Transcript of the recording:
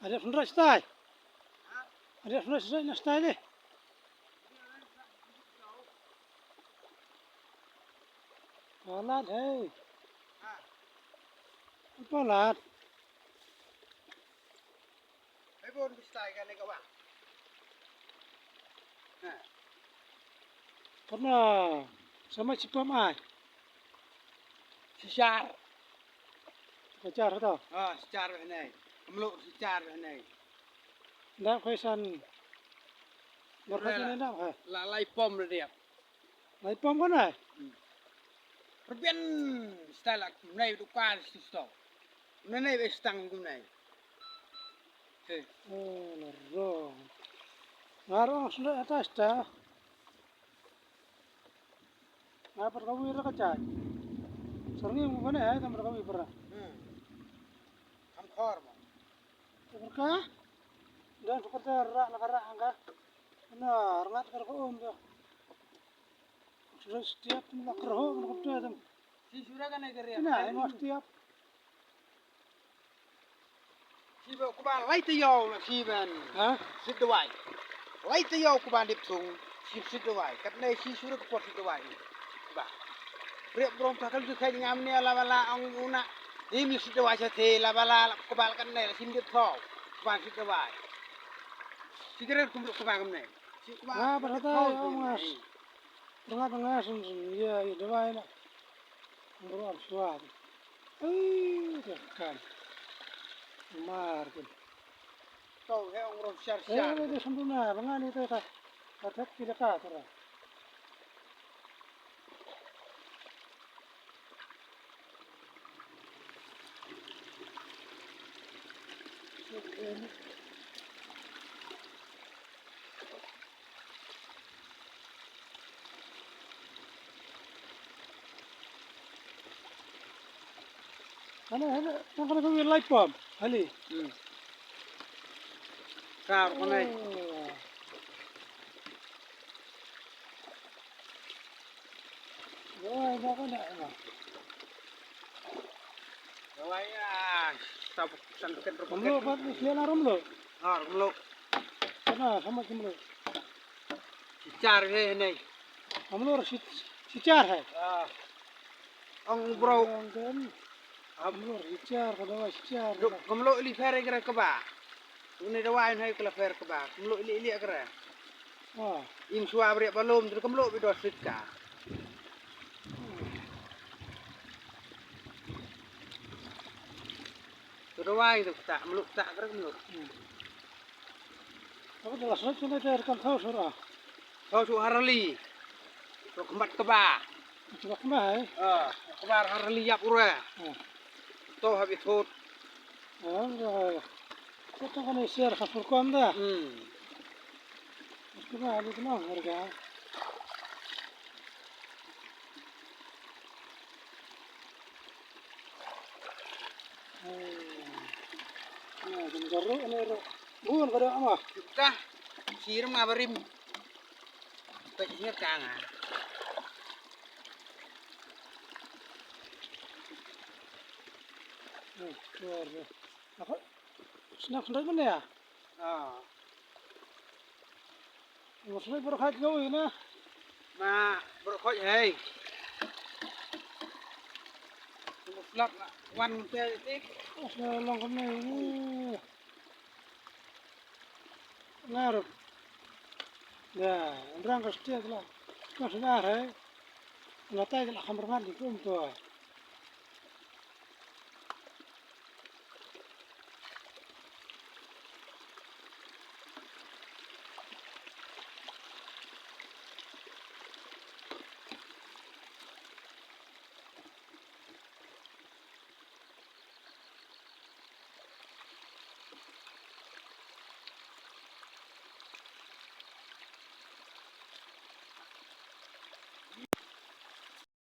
Ada fundra stai. Ada fundra stai na stai deh. Palat hei. Palat. Mấy bốn cái style cái này các bạn. Karena sama cipam ai. Secar. Kejar tau. Secar cái này. Meluk secar cái này. Ndak kaisan. Berkasih ndak ha. Là lay pom rồi đẹp. Lai pom kan ai. Perbian style là này tụ qua style. Này về stang cái này. Oh, narong. Narong sudah atas dah. Ngapa kau ira kacai? Sering bukan ya, kamu kau pernah. Ham khor mà. Berkah? Dan seperti rak nak angka. Nah, rengat kerja dia. Sudah setiap nak kerja nak kerja tu. Si sudah kan này cái Nah, emang setiap. Si vào của bạn lấy tay dầu là si bạn. Hah? Xịt đồ vải. Lấy tay dầu của bạn điệp thùng. Xịt đồ vải. Cái này si sudah kepot xịt đồ vải. Bah. Riap brom pakal tu khai ngam ni ala bala ong una. Ini xịt đồ vải sẽ thế là bala của bạn cái này là xin điệp thau. Bạn xịt đồ vải. Si kira của bạn này. Ah, berkata mas. Tengah-tengah ya, itu lain. Beruap suat. Tekan. Markin. Kau he ông rom shar Eh, shar. itu sempurna. Bengan itu kah? Kata tidak kata. Ano, kau kau light pump, Ali. Sao con này? Rồi, nó có nợ mà. Rồi à, sao sẵn kết rồi. Kamu apa dia larum lo? Meluk. Karena sama kamu. Char cái này. Kamu lo si char hai. Ông bro. Kamu lo si char, kalau si char. Kamu lo ili fer cái cái bà. Ini dah wain hai kalau fer ke bà. Kamu lo ili cái. Ah. Im suab riak balum tu kamu lo bido sit ka. Tu dah wain tu tak meluk tak ke meluk. Tapi jelas saja nanti akan tahu surah. Kau su harali. Pro kembat ke bà. Coba kembali. Ke bà harali yap ura. Tu habis thot. Enggak. Kita kan share khafur kom dah. Coba habis kenal harga. Nah, jenggaru ini bukan pada apa? Kita siram ngabarim. Peknya kang ah. Keluar. Aku snack mana ya? Maksudnya berkat kau ini. Mà bro khói hei. Một lọc quan tê tích. Long cái này ini. Ngaruh. Ya, orang pasti adalah. Kau sudah hari. Nanti adalah kamar mandi pun tuh.